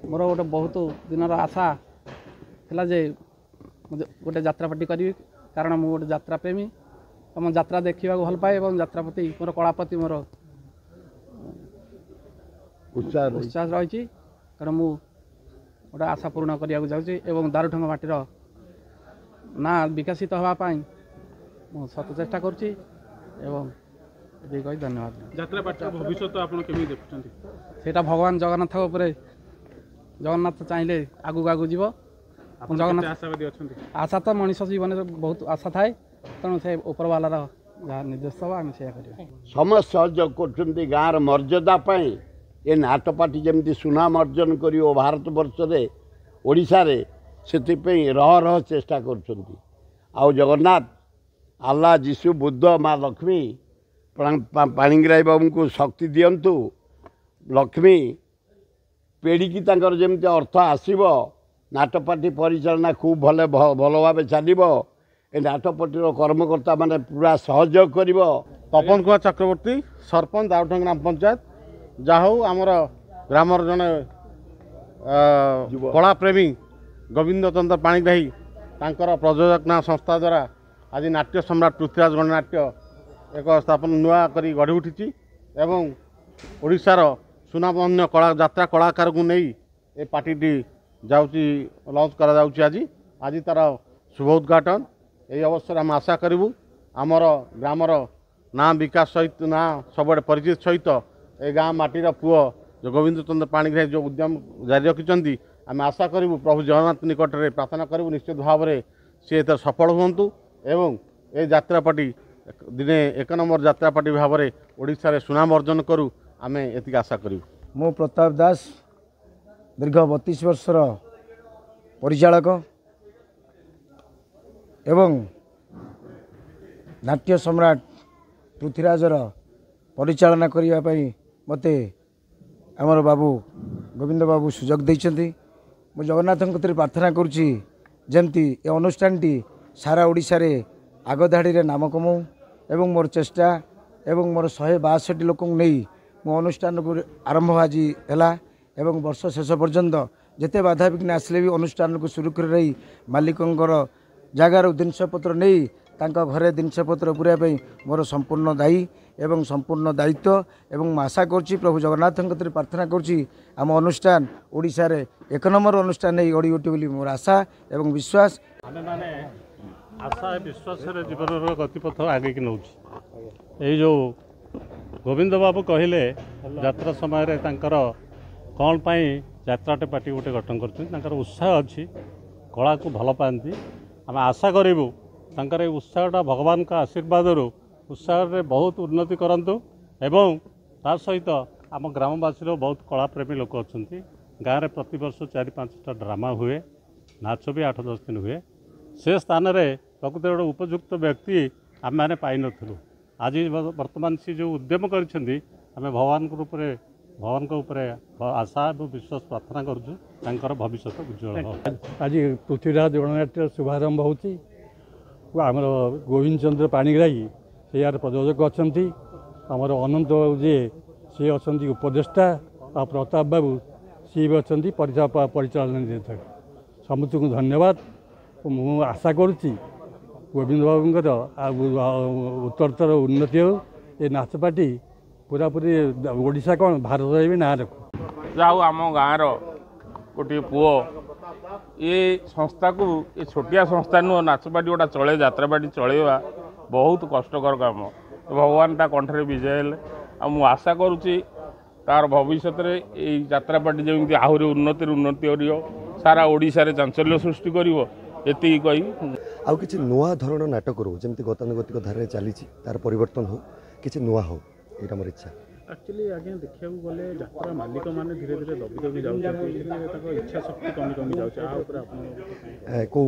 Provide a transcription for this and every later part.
मोर गोटे बहुत दिनर आशा थिला जे गोटे यात्रा पार्टी करी कारण मु गोटे यात्रा प्रेमी तुम यात्रा देखा भल पाए और यात्रा प्रति मोर कला प्रति मोर उत्साह रही कारण मु गोटे आशा पूर्ण करने जाऊँगी दारुठंग माटीर ना विकसित होगापाई मु सत चेष्टा करुँची धन्यवाद। यात्रा पार्टी भविष्य आपन केमी देखुछंती सेटा भगवान जगन्नाथ उपरे जगन्नाथ चाहिए आगू आगू जीव जगन्नाथ आशावादी अछंती आशा तो मनीष जीवन में बहुत आशा थाए तेणु से उपरवालार जहाँ निर्देश हम आम से समस्त सहयोग कर गाँव मर्यादा ये नाट पार्टी जमी सुनाम अर्जन कर भारत वर्ष ओडिशा रे से रह रह चेष्टा कर जगन्नाथ आल्ला जीशु बुद्ध माँ लक्ष्मी पाणिग्राही बाबू को शक्ति दियंतु लक्ष्मी पेढ़ी तांकर जमी अर्थ आसब नाटपाटी परिचालना खूब भल भाव चलो ए नाटपाटीर कर्मकर्ता माने पूरा सहयोग कर तपन कुमार चक्रवर्ती सरपंच दाउठंग ग्राम पंचायत जाहू आमर ग्रामर जने कला प्रेमी गोविंद चंद्र पाणिग्राही तांकर प्रयोजक संस्था द्वारा आज नाट्य सम्राट पृथ्वीराज गणनाट्य एक स्थापन नुआ करी गढ़ी उठी एवं ओडिशार सुनामधन्य कला यात्रा कलाकार को नहीं ए पार्टी जाऊँगी लॉन्च करा जाउची आज तार शुभ उद्घाटन यही अवसर आम आशा करूँ आमर ग्रामर ना विकास सहित ना सब परिचित सहित ए गाँ माटीर पुओ जो गोविंद चंद्र पाणिग्राही जो उद्यम जारी रखिंट आम आशा करूँ प्रभु जगन्नाथ निकट में प्रार्थना करूँ निश्चित भाव में सी सफल हूँ एवं ए यात्रा पार्टी दिने एक नंबर यात्रा पार्टी भाव में ओडिशा रे सुनाम अर्जन करूँ आम एति आशा करूँ। मो प्रताप दास दीर्घ 32 वर्षर परिचालक एवं नाट्य सम्राट पृथ्वीराजर परिचालना करने मते आमर बाबू गोविंद बाबू सुजोग देइछन्ति मु जगन्नाथ प्रार्थना करुच्ची जमती ए अनुष्ठान सारा ओडिशा रे आग धाड़ी रे नाम कमाऊ एवं मोर चेष्टा एवं मोर 162 लोक नहीं मो अनुष्ठान को आरंभ आज है एवं वर्ष शेष पर्यंत जिते बाधा विघ्न आसले भी अनुष्ठान को सुरुखुर रही मालिकंर जगार जिनपतर नहीं तांका घरे जिनपतर पूरा मोर संपूर्ण दायी एवं संपूर्ण दायित्व एवं आशा करुच्ची प्रभु जगन्नाथ प्रार्थना करुच्ची आम अनुष्ठान ओडिशा रे एक नंबर अनुष्ठान नहीं गढ़ी उठे बोली मोर आशा एवं विश्वास आशा विश्वास जीवन गतिपथ आगे की नौ जो गोविंद बाबू कहले यात्रा समय कौन पाई यात्राटे पार्टी गोटे गठन कर उत्साह अच्छी कला को भल पाती आम आशा करूँ तांकर उत्साहटा भगवान का आशीर्वाद उत्साह रे बहुत उन्नति करंतु एवं ता सहित आम ग्रामवासी बहुत कला प्रेमी लोक अच्छा गाँव में प्रति वर्ष 4-5टा ड्रामा हुए नाच भी 8-10 दिन हुए से स्थान में प्रकृत गोटे उपयुक्त व्यक्ति आम मैंने पाई नथिलु आज वर्तमान सी जो उद्यम करिसेंती आम भगवान आशा और विश्वास प्रार्थना करुँ भविष्य उज्ज्वल हो। आज पृथ्वीराज गणनाट्य शुभारंभ होती आमर गोविंद चंद्र पाणिग्राही से यार प्रयोजक अच्छा आमर अनंत बाबू जी सी अच्छा उपदेष्टा आ प्रताप बाबू सी भी अच्छा परिचालन निर्देशक समस्त को धन्यवाद। मु आशा करुच्ची गोविंद बाबू उत्तरतर उन्नति हो ये नाच पार्टी पूरापूरी ओडिशा कौन भारत भी ना रखू जाऊ आम गाँव गोटे पुओ ये संस्था को ये छोटिया संस्था नुह नाच पार्टी गोटा चले यात्रा पार्टी चलेवा बहुत कष्टकर काम भगवान ता कंठरे विजय हेले मु आशा करुच्ची तार भविष्य में यात्रा पार्टी जमी आहरी उन्नति करियो सारा ओडिशा रे चांचल्य सृष्टि करिवो एति कही आउ किछि नुआ धरण नाटक करू जमती गतानुगतिक धारे चली तार परिवर्तन हो किछि नुआ हो एटा मोर इच्छा एक्चुअली आगे देखा गले यात्रा मालिक मैंने धीरे धीरे दबी दबी जाऊँ इच्छा शक्ति कमी कमी जाऊँ को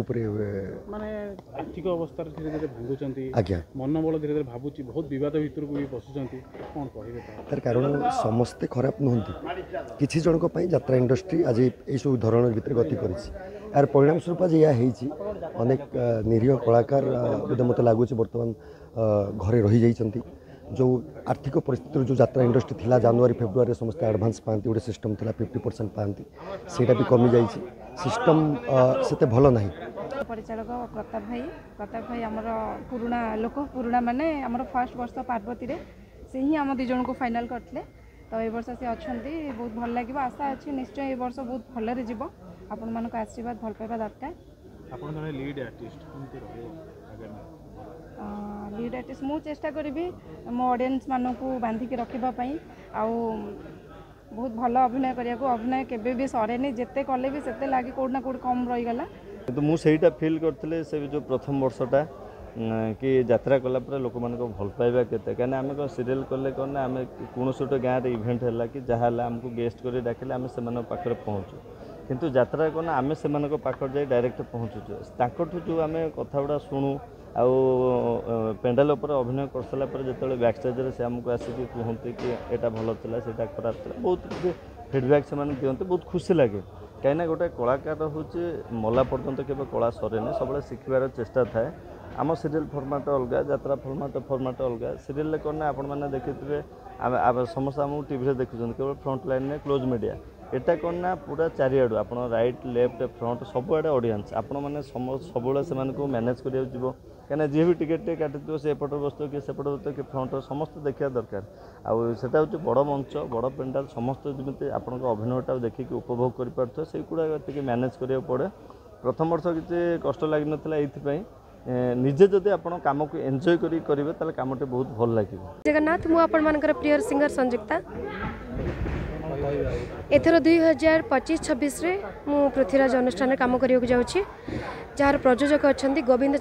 माने आर्थिक अवस्था धीरे धीरे भांगुंट आज्ञा मनोबल धीरे धीरे भावुची बहुत बद भितर को भी पशुंट कौन कहे तार कारण समस्ते खराब नुहति किछि जनक पई यात्रा इंडस्ट्री आज ये सब धरण भीतर गति करिछि यार परिणाम स्वरूप आज यह अनेक निरीह कलाकार मत लगुच बर्तमान घरे रही जाइछंती जो आर्थिक परिस्थिति जो यात्रा इंडस्ट्री थिला जनवरी फेब्रुआरी समस्त एडवांस पाती गोटे सिस्टम थिला 50% पाती सेटा भी कमी जाइए सिस्टम सेते भल नहीं। परिचालक प्रताप भाई आमर पुराना लोक पुराना माने आमर फर्स्ट वर्ष पार्वती रे से ही आम दी जन को फाइनल करते तो ये वर्ष से अच्छा बहुत भल लगे आशा अच्छी निश्चय ये वर्ष बहुत भलरे जीव आपण मान आशीर्वाद भल पाइबा दरकार। लीड आर्टिस्ट मु चेष्टा करी मो ऑडियंस मानक बांधिकी रखापी आउ बहुत भल अभिनय करिया अभिनय केबे भी सरेनी जिते कले भी सेते लागे कोड ना कोड कम रहीगला तो मुझे फिल करते से जो प्रथम वर्षटा कि यात्रा कलापर लोक मान भल पाइबा केते कहीं आम कौन सीरियल कले कौन आम कौन गोटे गाँव इवेंट है कि जहाँ आमको गेस्ट कर डाकिले आम से पाखे पहुँचू किंतु यात्रा कौन आम से पाख जाए डायरेक्ट पहुँचुचु जो आम कथा गुड़ा शुणु आउ पेंडाल उपर अभिनय कर सारा जो बैक स्टेज से आमको आसिक कहते कि यहाँ भल था से खराब था बहुत किसी फिडबैक से दिखते बहुत खुशी लगे कहीं गोटे कलाकार हूँ मला पर्यंत के कला सरेनि सब शिखार चेष्टा थाए आम सीरियल फर्माट अलग यात्रा फर्माट अलग सीरियल कौन आप देखिए समस्त आमको टीवी देखुं केवल फ्रंट लाइन में क्लोज मीडिया एटा कौन ना पूरा चारिआडू आप राइट लेफ्ट फ्रंट सबुआड़े ऑडियंस आपण मैंने सब से मैनेज करा कहीं जी भी टिकेट काटि से एपट बसत कि सेपट बसत कि फ्रंट समस्त देखा दरकार आटा हूँ बड़ मंच बड़ पेंडाल समस्त जमी आप अभिनयटा देखिए उपभोग कर से मैनेज करा पड़े प्रथम वर्ष किसी कष्ट लगी नाला ये निजे जदि आप कम को एंजॉय करेंगे ताले कामटे बहुत भल लगे। जगन्नाथ मु आपण मानकर प्रिय सिंगर संयुक्ता एथर 2025-26 रे मु पृथ्वीराज अनुष्ठान काम करियो जाउछि जार प्रयोजक अछंती गोविंद